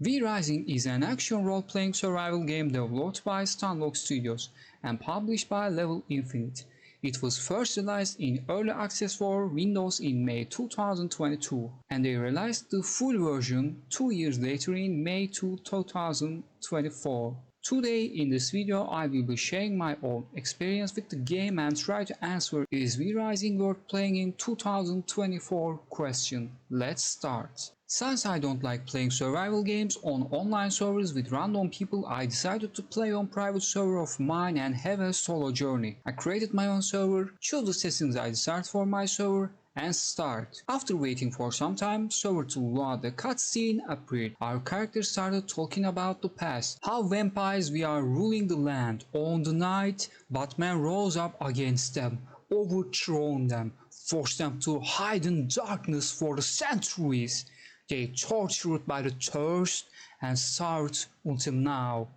V-Rising is an action role-playing survival game developed by Stunlock Studios and published by Level Infinite. It was first released in early access for Windows in May 2022, and they released the full version 2 years later in May 2024. Today in this video I will be sharing my own experience with the game and try to answer "Is V-Rising worth playing in 2024?" question. Let's start. Since I don't like playing survival games on online servers with random people, I decided to play on private server of mine and have a solo journey. I created my own server, chose the settings I desired for my server, and start. After waiting for some time, server to load, the cutscene appeared. Our characters started talking about the past, how vampires we are ruling the land. On the night, Batman rose up against them, overthrown them, forced them to hide in darkness for the centuries. They tortured by the thirst and starved until now.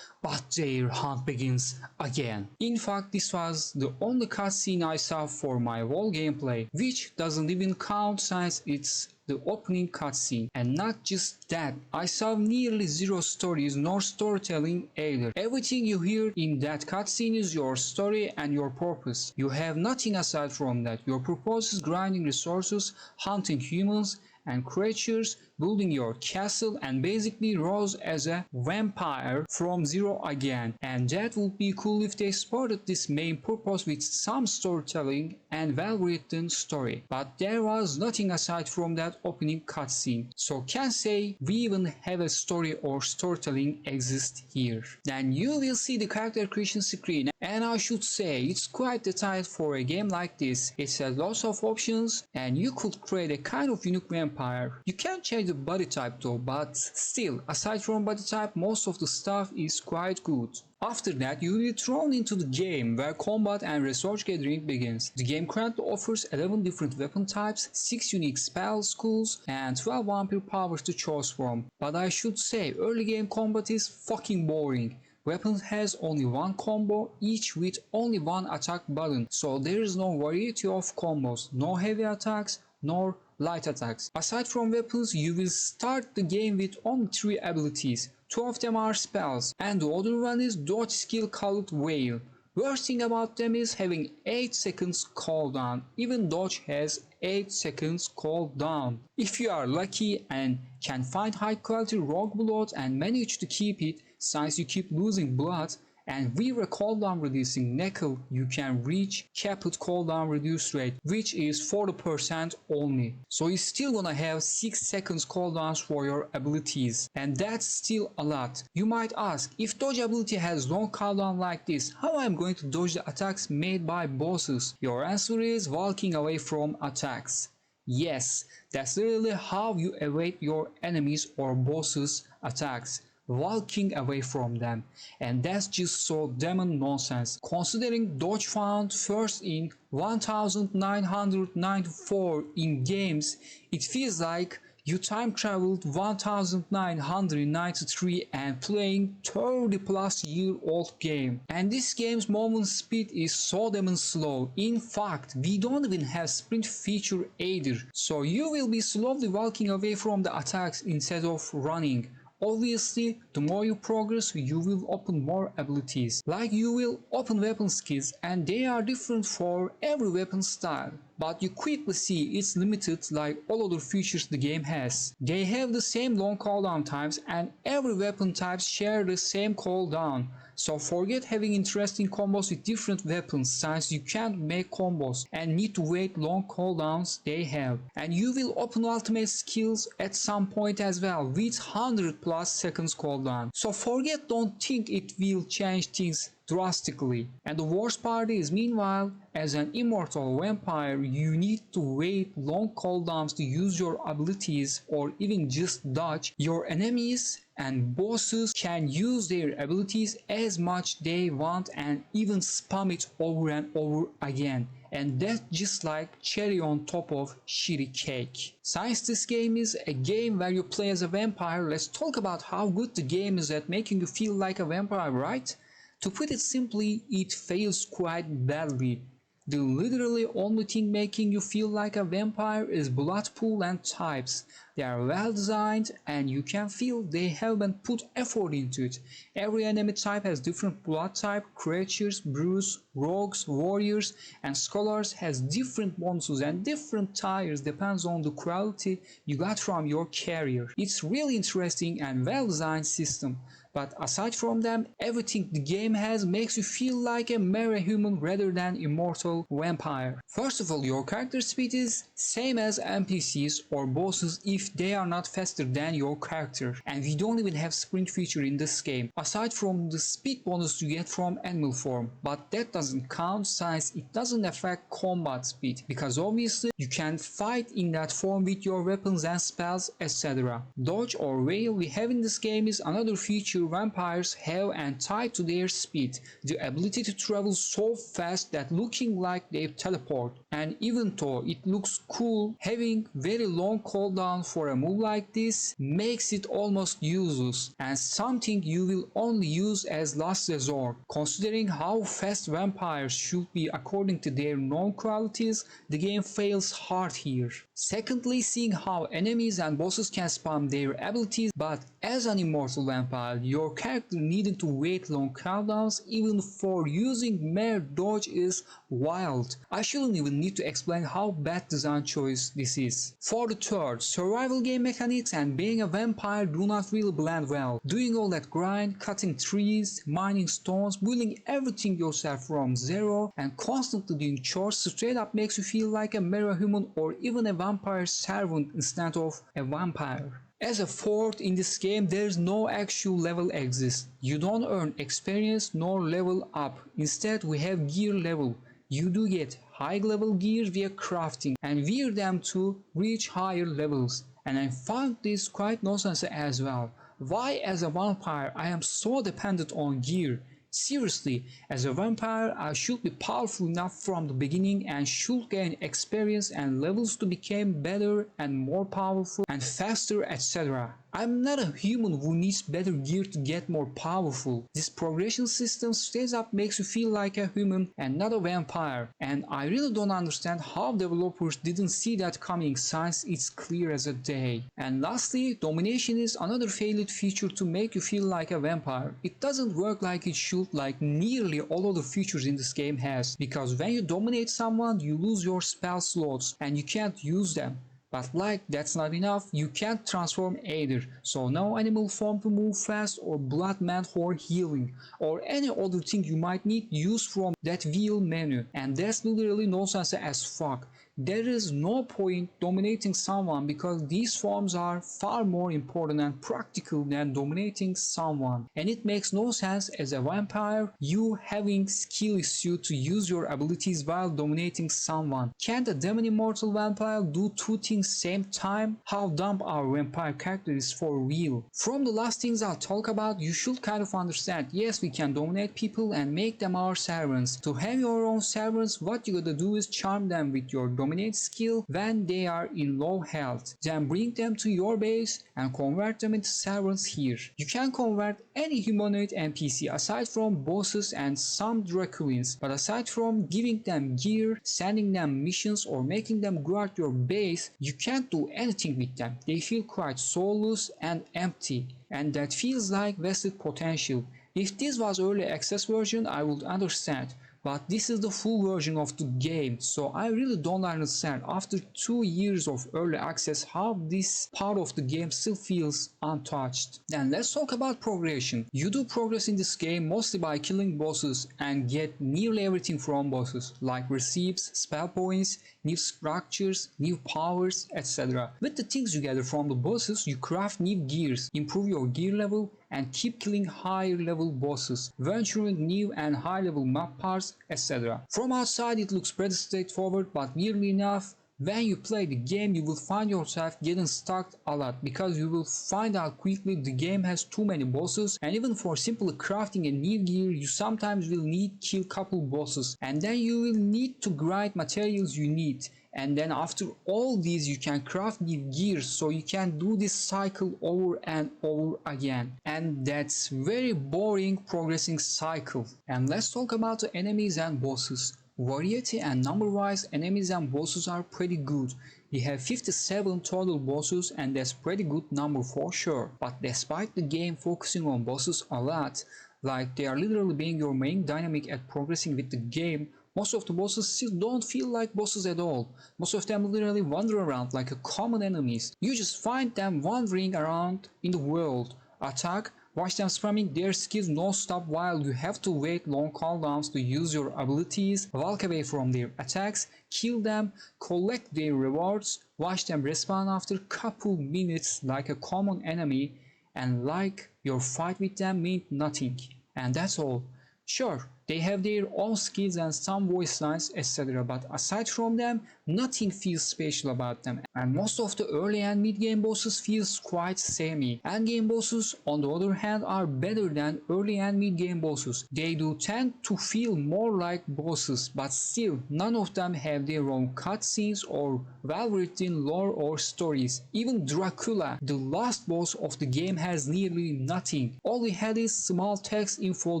But their hunt begins again. In fact, this was the only cutscene I saw for my whole gameplay, which doesn't even count since it's the opening cutscene. And not just that, I saw nearly zero stories nor storytelling either. Everything you hear in that cutscene is your story and your purpose. You have nothing aside from that. Your purpose is grinding resources, hunting humans and creatures, building your castle, and basically rose as a vampire from zero again. And that would be cool if they supported this main purpose with some storytelling and well-written story. But there was nothing aside from that opening cutscene. So can't say we even have a story or storytelling exist here. Then you will see the character creation screen, and I should say it's quite detailed for a game like this. It has lots of options and you could create a kind of unique vampire. You can change the body type though, but still, aside from body type, most of the stuff is quite good. After that, you will be thrown into the game where combat and resource gathering begins. The game currently offers 11 different weapon types, 6 unique spell schools, and 12 vampire powers to choose from. But I should say, early game combat is fucking boring. Weapon has only one combo, each with only one attack button, so there is no variety of combos, no heavy attacks, nor light attacks. Aside from weapons, you will start the game with only 3 abilities. 2 of them are spells, and the other one is dodge skill called Veil. Worst thing about them is having 8 seconds cooldown. Even dodge has 8 seconds cooldown. If you are lucky and can find high quality rogue blood and manage to keep it, since you keep losing blood, and with a cooldown reducing nickel, you can reach capped cooldown reduce rate, which is 40% only. So you're still gonna have 6 seconds cooldowns for your abilities, and that's still a lot. You might ask, if dodge ability has long cooldown like this, how I'm going to dodge the attacks made by bosses? Your answer is walking away from attacks. Yes, that's literally how you evade your enemies or bosses' attacks. Walking away from them, and that's just so damn nonsense. Considering dodge found first in 1994 in games, it feels like you time traveled 1993 and playing 30 plus year old game. And this game's movement speed is so damn slow. In fact, we don't even have sprint feature either, so you will be slowly walking away from the attacks instead of running. Obviously, the more you progress, you will open more abilities. Like you will open weapon skills, and they are different for every weapon style. But you quickly see it's limited like all other features the game has. They have the same long cooldown times, and every weapon types share the same cooldown. So forget having interesting combos with different weapons, since you can't make combos and need to wait long cooldowns they have. And you will open ultimate skills at some point as well with 100 plus seconds cooldown. So forget, don't think it will change things drastically. And the worst part is, meanwhile, as an immortal vampire, you need to wait long cooldowns to use your abilities or even just dodge. Your enemies and bosses can use their abilities as much they want and even spam it over and over again. And that's just like cherry on top of shitty cake. Since this game is a game where you play as a vampire, let's talk about how good the game is at making you feel like a vampire, right? To put it simply, it fails quite badly. The literally only thing making you feel like a vampire is blood pool and types. They are well designed and you can feel they have been put effort into it. Every enemy type has different blood type, creatures, brews, rogues, warriors, and scholars has different bonuses and different tires depends on the quality you got from your carrier. It's really interesting and well designed system. But aside from them, everything the game has makes you feel like a mere human rather than immortal vampire. First of all, your character speed is same as NPCs or bosses if they are not faster than your character. And we don't even have sprint feature in this game, aside from the speed bonus you get from animal form. But that doesn't count since it doesn't affect combat speed, because obviously you can fight in that form with your weapons and spells, etc. Dodge or veil we have in this game is another feature vampires have and tied to their speed, the ability to travel so fast that looking like they teleport. And even though it looks cool, having very long cooldown for a move like this makes it almost useless and something you will only use as last resort. Considering how fast vampires should be according to their known qualities, the game fails hard here. Secondly, seeing how enemies and bosses can spam their abilities, but as an immortal vampire, your character needing to wait long cooldowns even for using mere dodge is wild. I shouldn't even need to explain how bad design choice this is. For the third, survival game mechanics and being a vampire do not really blend well. Doing all that grind, cutting trees, mining stones, building everything yourself from zero, and constantly doing chores straight up makes you feel like a mere human or even a vampire servant instead of a vampire. As a fourth, in this game there is no actual level exist. You don't earn experience nor level up. Instead we have gear level. You do get high level gear via crafting and wear them to reach higher levels. And I found this quite nonsense as well. Why as a vampire I am so dependent on gear? Seriously, as a vampire I should be powerful enough from the beginning and should gain experience and levels to become better and more powerful and faster, etc. I'm not a human who needs better gear to get more powerful. This progression system straight up makes you feel like a human and not a vampire, and I really don't understand how developers didn't see that coming since it's clear as a day. And lastly, domination is another failed feature to make you feel like a vampire. It doesn't work like it should, like nearly all other features in this game has, because when you dominate someone you lose your spell slots and you can't use them. But like that's not enough, you can't transform either, so no animal form to move fast or blood meant for healing, or any other thing you might need use from that wheel menu, and that's literally nonsense as fuck. There is no point dominating someone because these forms are far more important and practical than dominating someone, and it makes no sense as a vampire you having skill issue to use your abilities while dominating someone. Can't a demon immortal vampire do two things same time? How dumb our vampire character is for real. From the last things I'll talk about, you should kind of understand, yes, we can dominate people and make them our servants. To have your own servants, what you gotta do is charm them with your dominate skill when they are in low health, then bring them to your base and convert them into servants here. You can convert any humanoid NPC aside from bosses and some Draculins, but aside from giving them gear, sending them missions or making them guard your base, you can't do anything with them. They feel quite soulless and empty, and that feels like wasted potential. If this was early access version I would understand, but this is the full version of the game, so I really don't understand after 2 years of early access how this part of the game still feels untouched. Then let's talk about progression. You do progress in this game mostly by killing bosses and get nearly everything from bosses, like receipts, spell points, new structures, new powers, etc. With the things you gather from the bosses, you craft new gears, improve your gear level, and keep killing higher level bosses, venturing new and high level map parts, etc. From outside it looks pretty straightforward, but weirdly enough, when you play the game you will find yourself getting stuck a lot, because you will find out quickly the game has too many bosses, and even for simply crafting a new gear you sometimes will need kill couple bosses, and then you will need to grind materials you need, and then after all these you can craft new gears, so you can do this cycle over and over again, and that's very boring progressing cycle. And let's talk about the enemies and bosses. Variety and number-wise enemies and bosses are pretty good. We have 57 total bosses and that's pretty good number for sure. But despite the game focusing on bosses a lot, like they are literally being your main dynamic at progressing with the game, most of the bosses still don't feel like bosses at all. Most of them literally wander around like a common enemies. You just find them wandering around in the world. Attack, watch them spamming their skills non-stop while you have to wait long cooldowns to use your abilities, walk away from their attacks, kill them, collect their rewards, watch them respawn after couple minutes like a common enemy, and like your fight with them meant nothing. And that's all. Sure, they have their own skills and some voice lines, etc. But aside from them, nothing feels special about them. And most of the early and mid-game bosses feels quite samey. End-game bosses, on the other hand, are better than early and mid-game bosses. They do tend to feel more like bosses, but still, none of them have their own cutscenes or well-written lore or stories. Even Dracula, the last boss of the game, has nearly nothing. All we had is small text info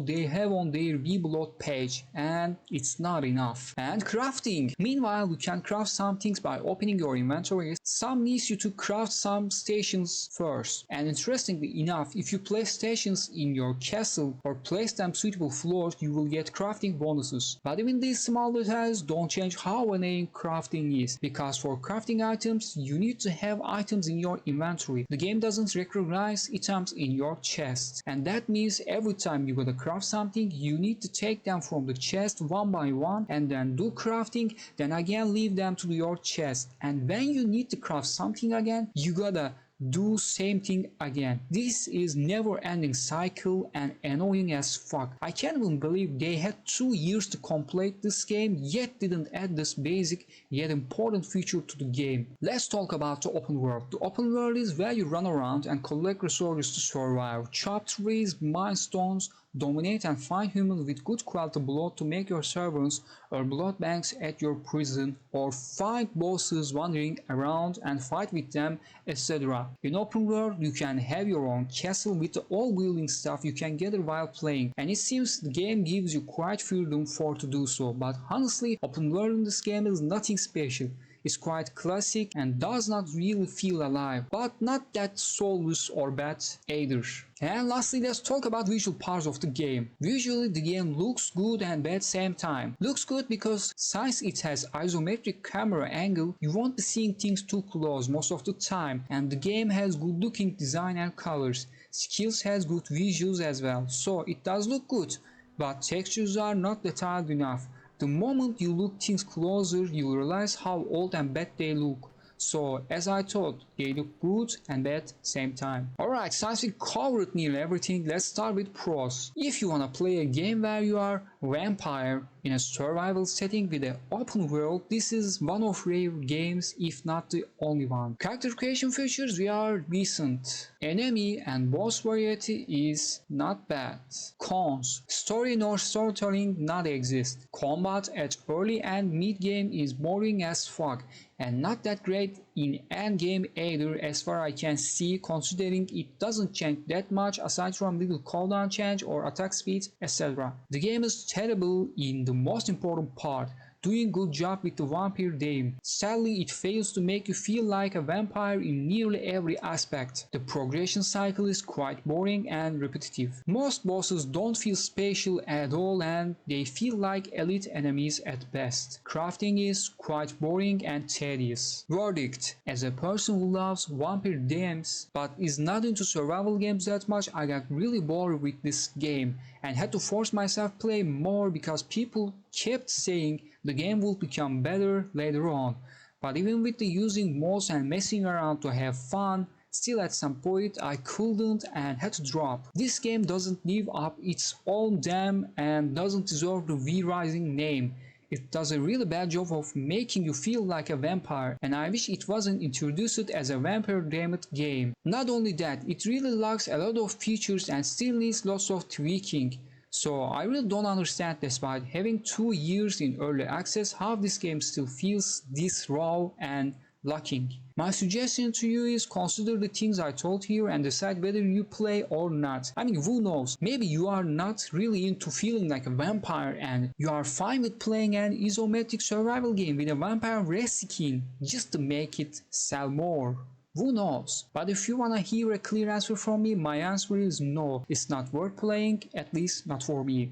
they have on their Vblog page, and it's not enough. And crafting. Meanwhile, you can craft some things by opening your inventory. Some needs you to craft some stations first. And interestingly enough, if you place stations in your castle or place them suitable floors, you will get crafting bonuses. But even these small details don't change how annoying crafting is, because for crafting items, you need to have items in your inventory. The game doesn't recognize items in your chest, and that means every time you gotta craft something, you need to take them from the chest one by one and then do crafting, then again leave them to your chest, and when you need to craft something again, you gotta do same thing again. This is never ending cycle and annoying as fuck. I can't even believe they had 2 years to complete this game yet didn't add this basic yet important feature to the game. Let's talk about the open world. The open world is where you run around and collect resources to survive, chop trees, mine stones, dominate and find humans with good quality blood to make your servants or blood banks at your prison, or find bosses wandering around and fight with them, etc. In open world, you can have your own castle with all building stuff you can gather while playing, and it seems the game gives you quite freedom for to do so, but honestly, open world in this game is nothing special. It's quite classic and does not really feel alive, but not that soulless or bad either. And lastly, let's talk about visual parts of the game. Visually, the game looks good and bad same time. Looks good because since it has isometric camera angle, you won't be seeing things too close most of the time, and the game has good looking design and colors. Skills has good visuals as well, so it does look good, but textures are not detailed enough. The moment you look things closer, you'll realize how old and bad they look. So, as I thought, they look good and bad same time. Alright, since we covered nearly everything, let's start with pros. If you wanna play a game where you are a vampire in a survival setting with an open world, this is one of rare games, if not the only one. Character creation features we are decent. Enemy and boss variety is not bad. Cons: story nor storytelling not exist. Combat at early and mid game is boring as fuck, and not that great in end game either as far I can see, considering it doesn't change that much aside from little cooldown change or attack speed, etc. The game is terrible in the most important part, doing good job with the vampire theme. Sadly, it fails to make you feel like a vampire in nearly every aspect. The progression cycle is quite boring and repetitive. Most bosses don't feel special at all and they feel like elite enemies at best. Crafting is quite boring and tedious. Verdict: as a person who loves vampire themes but is not into survival games that much, I got really bored with this game and had to force myself play more because people kept saying the game will become better later on. But even with the using mods and messing around to have fun, still at some point I couldn't and had to drop. This game doesn't live up its own damn and doesn't deserve the V-Rising name. It does a really bad job of making you feel like a vampire, and I wish it wasn't introduced as a vampire themed game. Not only that, it really lacks a lot of features and still needs lots of tweaking. So I really don't understand, despite having 2 years in early access, how this game still feels this raw and lacking. My suggestion to you is consider the things I told here and decide whether you play or not. I mean, who knows? Maybe you are not really into feeling like a vampire and you are fine with playing an isometric survival game with a vampire reskin just to make it sell more. Who knows? But if you wanna hear a clear answer from me, my answer is no. It's not worth playing, at least not for me.